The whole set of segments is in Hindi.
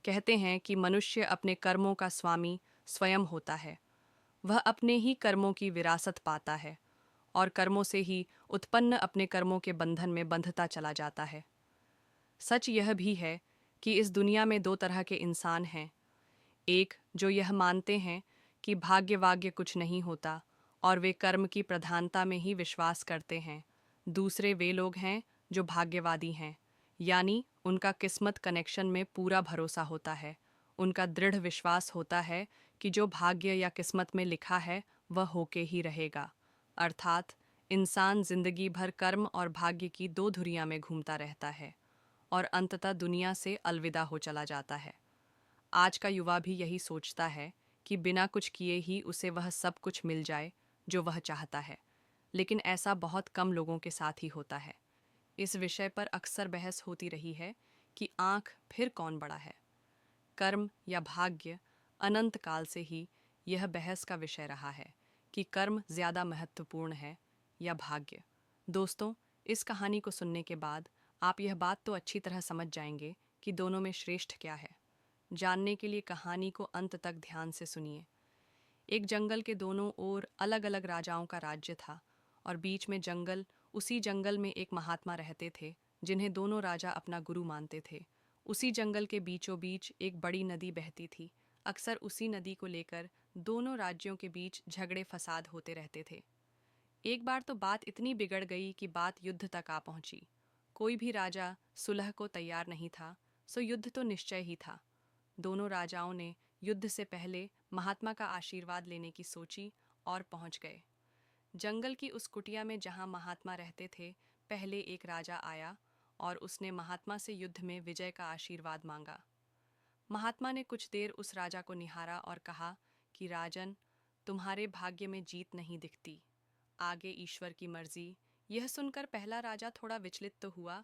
कहते हैं कि मनुष्य अपने कर्मों का स्वामी स्वयं होता है। वह अपने ही कर्मों की विरासत पाता है और कर्मों से ही उत्पन्न अपने कर्मों के बंधन में बंधता चला जाता है। सच यह भी है कि इस दुनिया में दो तरह के इंसान हैं। एक जो यह मानते हैं कि भाग्य वाग्य कुछ नहीं होता और वे कर्म की प्रधानता में ही विश्वास करते हैं। दूसरे वे लोग हैं जो भाग्यवादी हैं, यानी उनका किस्मत कनेक्शन में पूरा भरोसा होता है। उनका दृढ़ विश्वास होता है कि जो भाग्य या किस्मत में लिखा है वह होके ही रहेगा। अर्थात इंसान जिंदगी भर कर्म और भाग्य की दो धुरियां में घूमता रहता है और अंततः दुनिया से अलविदा हो चला जाता है। आज का युवा भी यही सोचता है कि बिना कुछ किए ही उसे वह सब कुछ मिल जाए जो वह चाहता है, लेकिन ऐसा बहुत कम लोगों के साथ ही होता है। इस विषय पर अक्सर बहस होती रही है कि आंख फिर कौन बड़ा है, कर्म या भाग्य। अनंत काल से ही यह बहस का विषय रहा है कि कर्म ज़्यादा महत्वपूर्ण है या भाग्य। दोस्तों, इस कहानी को सुनने के बाद आप यह बात तो अच्छी तरह समझ जाएंगे कि दोनों में श्रेष्ठ क्या है। जानने के लिए कहानी को अंत तक ध्यान से सुनिए। एक जंगल के दोनों ओर अलग अलग राजाओं का राज्य था और बीच में जंगल, उसी जंगल में एक महात्मा रहते थे जिन्हें दोनों राजा अपना गुरु मानते थे। उसी जंगल के बीचों बीच एक बड़ी नदी बहती थी। अक्सर उसी नदी को लेकर दोनों राज्यों के बीच झगड़े फसाद होते रहते थे। एक बार तो बात इतनी बिगड़ गई कि बात युद्ध तक आ पहुंची। कोई भी राजा सुलह को तैयार नहीं था, सो युद्ध तो निश्चय ही था। दोनों राजाओं ने युद्ध से पहले महात्मा का आशीर्वाद लेने की सोची और पहुंच गए। जंगल की उस कुटिया में जहां महात्मा रहते थे, पहले एक राजा आया और उसने महात्मा से युद्ध में विजय का आशीर्वाद मांगा। महात्मा ने कुछ देर उस राजा को निहारा और कहा कि राजन, तुम्हारे भाग्य में जीत नहीं दिखती, आगे ईश्वर की मर्जी। यह सुनकर पहला राजा थोड़ा विचलित तो हुआ,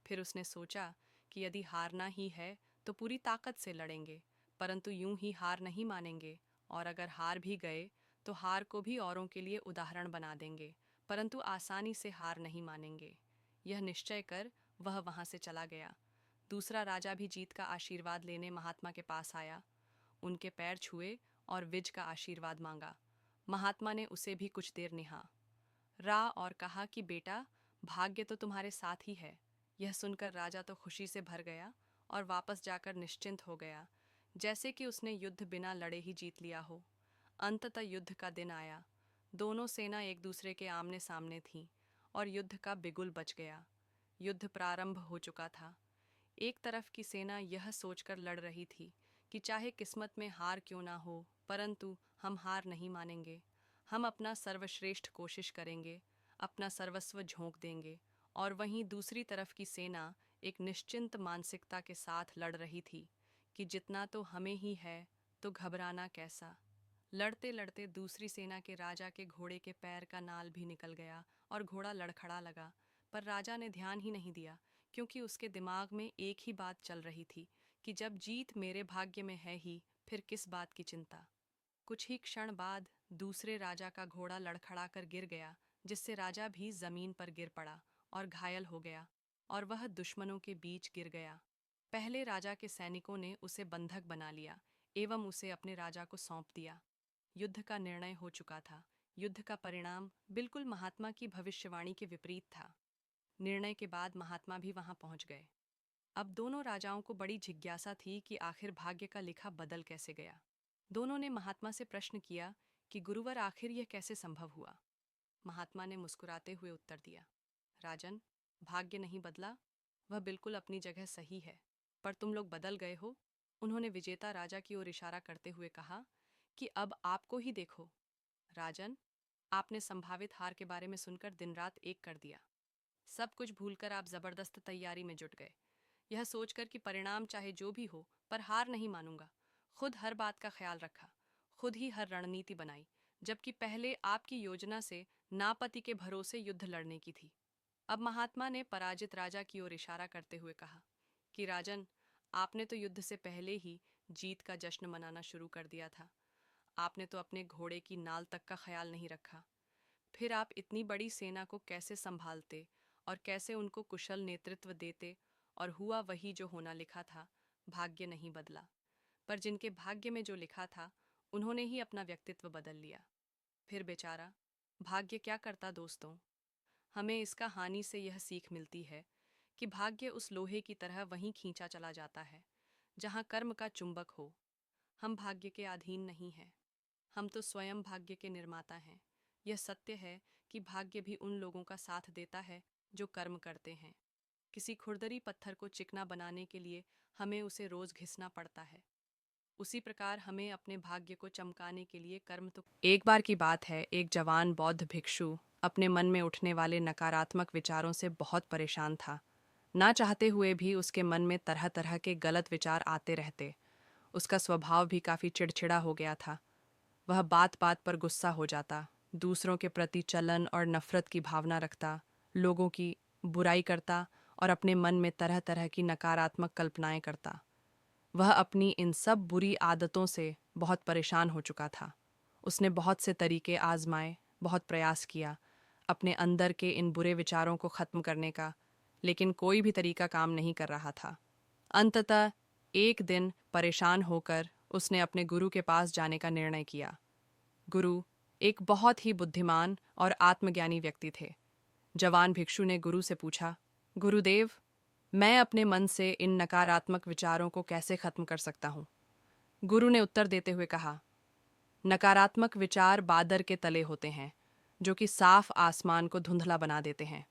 फिर उसने सोचा कि यदि हारना ही है तो पूरी ताकत से लड़ेंगे, परंतु यूं ही हार नहीं मानेंगे, और अगर हार भी गए तो हार को भी औरों के लिए उदाहरण बना देंगे, परंतु आसानी से हार नहीं मानेंगे। यह निश्चय कर वह वहां से चला गया। दूसरा राजा भी जीत का आशीर्वाद लेने महात्मा के पास आया, उनके पैर छुए और विजय का आशीर्वाद मांगा। महात्मा ने उसे भी कुछ देर निहारा और कहा कि बेटा, भाग्य तो तुम्हारे साथ ही है। यह सुनकर राजा तो खुशी से भर गया और वापस जाकर निश्चिंत हो गया, जैसे कि उसने युद्ध बिना लड़े ही जीत लिया हो। अंततः युद्ध का दिन आया। दोनों सेना एक दूसरे के आमने सामने थीं और युद्ध का बिगुल बज गया। युद्ध प्रारंभ हो चुका था। एक तरफ की सेना यह सोचकर लड़ रही थी कि चाहे किस्मत में हार क्यों ना हो, परंतु हम हार नहीं मानेंगे। हम अपना सर्वश्रेष्ठ कोशिश करेंगे, अपना सर्वस्व झोंक देंगे। और वहीं दूसरी तरफ की सेना एक निश्चिंत मानसिकता के साथ लड़ रही थी कि जितना तो हमें ही है, तो घबराना कैसा। लड़ते लड़ते दूसरी सेना के राजा के घोड़े के पैर का नाल भी निकल गया और घोड़ा लड़खड़ा लगा, पर राजा ने ध्यान ही नहीं दिया, क्योंकि उसके दिमाग में एक ही बात चल रही थी कि जब जीत मेरे भाग्य में है ही, फिर किस बात की चिंता। कुछ ही क्षण बाद दूसरे राजा का घोड़ा लड़खड़ाकर गिर गया, जिससे राजा भी जमीन पर गिर पड़ा और घायल हो गया, और वह दुश्मनों के बीच गिर गया। पहले राजा के सैनिकों ने उसे बंधक बना लिया एवं उसे अपने राजा को सौंप दिया। युद्ध का निर्णय हो चुका था। युद्ध का परिणाम बिल्कुल महात्मा की भविष्यवाणी के विपरीत था। निर्णय के बाद महात्मा भी वहां पहुंच गए। अब दोनों राजाओं को बड़ी जिज्ञासा थी कि आखिर भाग्य का लिखा बदल कैसे गया। दोनों ने महात्मा से प्रश्न किया कि गुरुवर, आखिर यह कैसे संभव हुआ। महात्मा ने मुस्कुराते हुए उत्तर दिया, राजन, भाग्य नहीं बदला, वह बिल्कुल अपनी जगह सही है, पर तुम लोग बदल गए हो। उन्होंने विजेता राजा की ओर इशारा करते हुए कहा कि अब आपको ही देखो। राजन, आपने संभावित हार के बारे में सुनकर दिन रात एक कर दिया। सब कुछ भूलकर आप जबरदस्त तैयारी में जुट गए, यह सोचकर कि परिणाम चाहे जो भी हो, पर हार नहीं मानूंगा। खुद हर बात का ख्याल रखा, खुद ही हर रणनीति बनाई, जबकि पहले आपकी योजना से नापति के भरोसे युद्ध लड़ने की थी। अब महात्मा ने पराजित राजा की ओर इशारा करते हुए कहा कि राजन, आपने तो युद्ध से पहले ही जीत का जश्न मनाना शुरू कर दिया था। आपने तो अपने घोड़े की नाल तक का ख्याल नहीं रखा। फिर आप इतनी बड़ी सेना को कैसे संभालते और कैसे उनको कुशल नेतृत्व देते, और हुआ वही जो होना लिखा था। भाग्य नहीं बदला, पर जिनके भाग्य में जो लिखा था उन्होंने ही अपना व्यक्तित्व बदल लिया। फिर बेचारा भाग्य क्या करता दोस्तों? हमें इस कहानी से यह सीख मिलती है कि भाग्य उस लोहे की तरह वहीं खींचा चला जाता है जहां कर्म का चुंबक हो। हम भाग्य के अधीन नहीं हैं, हम तो स्वयं भाग्य के निर्माता हैं। यह सत्य है कि भाग्य भी उन लोगों का साथ देता है जो कर्म करते हैं। किसी खुरदरी पत्थर को चिकना बनाने के लिए हमें उसे रोज घिसना पड़ता है, उसी प्रकार हमें अपने भाग्य को चमकाने के लिए कर्म तो। एक बार की बात है, एक जवान बौद्ध भिक्षु अपने मन में उठने वाले नकारात्मक विचारों से बहुत परेशान था। ना चाहते हुए भी उसके मन में तरह तरह के गलत विचार आते रहते। उसका स्वभाव भी काफी चिड़चिड़ा हो गया था। वह बात बात पर गुस्सा हो जाता, दूसरों के प्रति जलन और नफरत की भावना रखता, लोगों की बुराई करता और अपने मन में तरह तरह की नकारात्मक कल्पनाएं करता। वह अपनी इन सब बुरी आदतों से बहुत परेशान हो चुका था। उसने बहुत से तरीके आजमाए, बहुत प्रयास किया अपने अंदर के इन बुरे विचारों को खत्म करने का, लेकिन कोई भी तरीका काम नहीं कर रहा था। अंततः एक दिन परेशान होकर उसने अपने गुरु के पास जाने का निर्णय किया। गुरु एक बहुत ही बुद्धिमान और आत्मज्ञानी व्यक्ति थे। जवान भिक्षु ने गुरु से पूछा, गुरुदेव, मैं अपने मन से इन नकारात्मक विचारों को कैसे खत्म कर सकता हूँ? गुरु ने उत्तर देते हुए कहा, नकारात्मक विचार बादर के तले होते हैं, जो कि साफ आसमान को धुंधला बना देते हैं।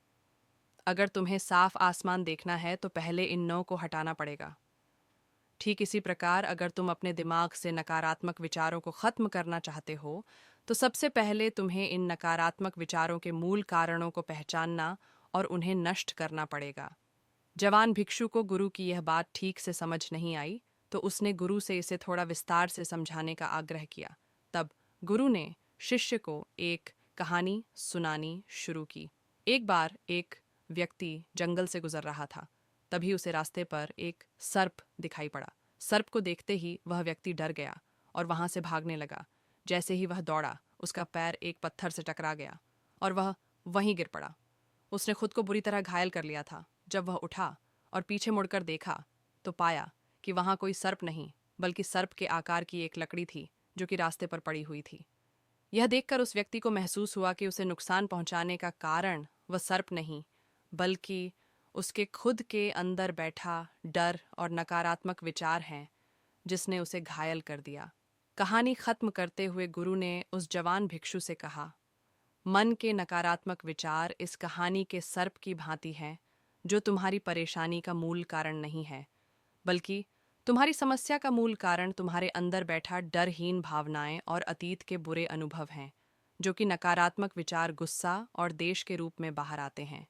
अगर तुम्हें साफ आसमान देखना है तो पहले इन नौ को हटाना पड़ेगा। ठीक इसी प्रकार अगर तुम अपने दिमाग से नकारात्मक विचारों को खत्म करना चाहते हो तो सबसे पहले तुम्हें इन नकारात्मक विचारों के मूल कारणों को पहचानना और उन्हें नष्ट करना पड़ेगा। जवान भिक्षु को गुरु की यह बात ठीक से समझ नहीं आई, तो उसने गुरु से इसे थोड़ा विस्तार से समझाने का आग्रह किया। तब गुरु ने शिष्य को एक कहानी सुनानी शुरू की। एक बार एक व्यक्ति जंगल से गुजर रहा था। तभी उसे रास्ते पर एक सर्प दिखाई पड़ा। सर्प को देखते ही वह व्यक्ति डर गया और वहां से भागने लगा। जैसे ही वह दौड़ा, उसका पैर एक पत्थर से टकरा गया और वह वहीं गिर पड़ा। उसने खुद को बुरी तरह घायल कर लिया था। जब वह उठा और पीछे मुड़कर देखा तो पाया कि वहां कोई सर्प नहीं, बल्कि सर्प के आकार की एक लकड़ी थी जो कि रास्ते पर पड़ी हुई थी। यह देखकर उस व्यक्ति को महसूस हुआ कि उसे नुकसान पहुंचाने का कारण वह सर्प नहीं, बल्कि उसके खुद के अंदर बैठा डर और नकारात्मक विचार हैं, जिसने उसे घायल कर दिया। कहानी खत्म करते हुए गुरु ने उस जवान भिक्षु से कहा, मन के नकारात्मक विचार इस कहानी के सर्प की भांति हैं, जो तुम्हारी परेशानी का मूल कारण नहीं है, बल्कि तुम्हारी समस्या का मूल कारण तुम्हारे अंदर बैठा डरहीन भावनाएं और अतीत के बुरे अनुभव हैं, जो कि नकारात्मक विचार गुस्सा और देश के रूप में बाहर आते हैं।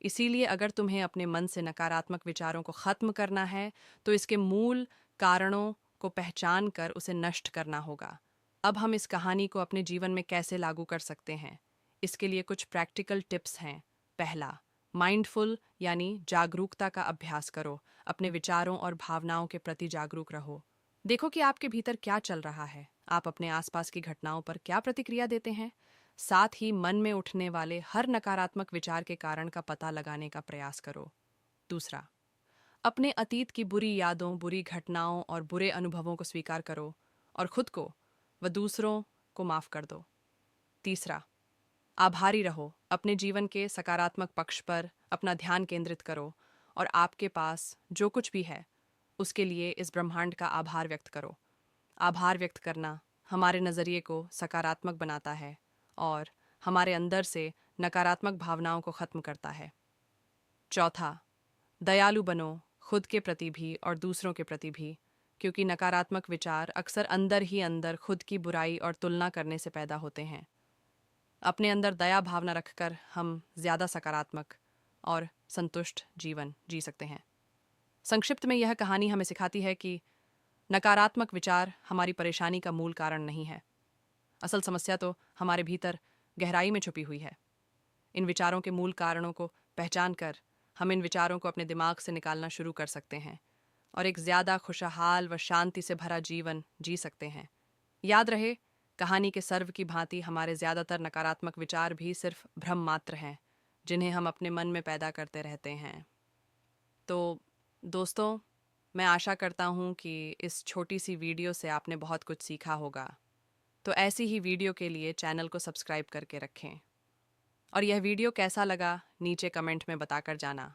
इसीलिए अगर तुम्हें अपने मन से नकारात्मक विचारों को खत्म करना है तो इसके मूल कारणों को पहचान कर उसे नष्ट करना होगा। अब हम इस कहानी को अपने जीवन में कैसे लागू कर सकते हैं, इसके लिए कुछ प्रैक्टिकल टिप्स हैं। पहला, माइंडफुल यानी जागरूकता का अभ्यास करो। अपने विचारों और भावनाओं के प्रति जागरूक रहो। देखो कि आपके भीतर क्या चल रहा है, आप अपने आसपास की घटनाओं पर क्या प्रतिक्रिया देते हैं। साथ ही मन में उठने वाले हर नकारात्मक विचार के कारण का पता लगाने का प्रयास करो। दूसरा, अपने अतीत की बुरी यादों, बुरी घटनाओं और बुरे अनुभवों को स्वीकार करो और खुद को व दूसरों को माफ कर दो। तीसरा, आभारी रहो। अपने जीवन के सकारात्मक पक्ष पर अपना ध्यान केंद्रित करो और आपके पास जो कुछ भी है उसके लिए इस ब्रह्मांड का आभार व्यक्त करो। आभार व्यक्त करना हमारे नज़रिए को सकारात्मक बनाता है और हमारे अंदर से नकारात्मक भावनाओं को खत्म करता है। चौथा, दयालु बनो, खुद के प्रति भी और दूसरों के प्रति भी, क्योंकि नकारात्मक विचार अक्सर अंदर ही अंदर खुद की बुराई और तुलना करने से पैदा होते हैं। अपने अंदर दया भावना रखकर हम ज़्यादा सकारात्मक और संतुष्ट जीवन जी सकते हैं। संक्षिप्त में यह कहानी हमें सिखाती है कि नकारात्मक विचार हमारी परेशानी का मूल कारण नहीं है। असल समस्या तो हमारे भीतर गहराई में छुपी हुई है। इन विचारों के मूल कारणों को पहचान कर हम इन विचारों को अपने दिमाग से निकालना शुरू कर सकते हैं और एक ज़्यादा खुशहाल व शांति से भरा जीवन जी सकते हैं। याद रहे, कहानी के सर्व की भांति हमारे ज़्यादातर नकारात्मक विचार भी सिर्फ भ्रम मात्र हैं, जिन्हें हम अपने मन में पैदा करते रहते हैं। तो दोस्तों, मैं आशा करता हूँ कि इस छोटी सी वीडियो से आपने बहुत कुछ सीखा होगा। तो ऐसी ही वीडियो के लिए चैनल को सब्सक्राइब करके रखें। और यह वीडियो कैसा लगा नीचे कमेंट में बताकर जाना।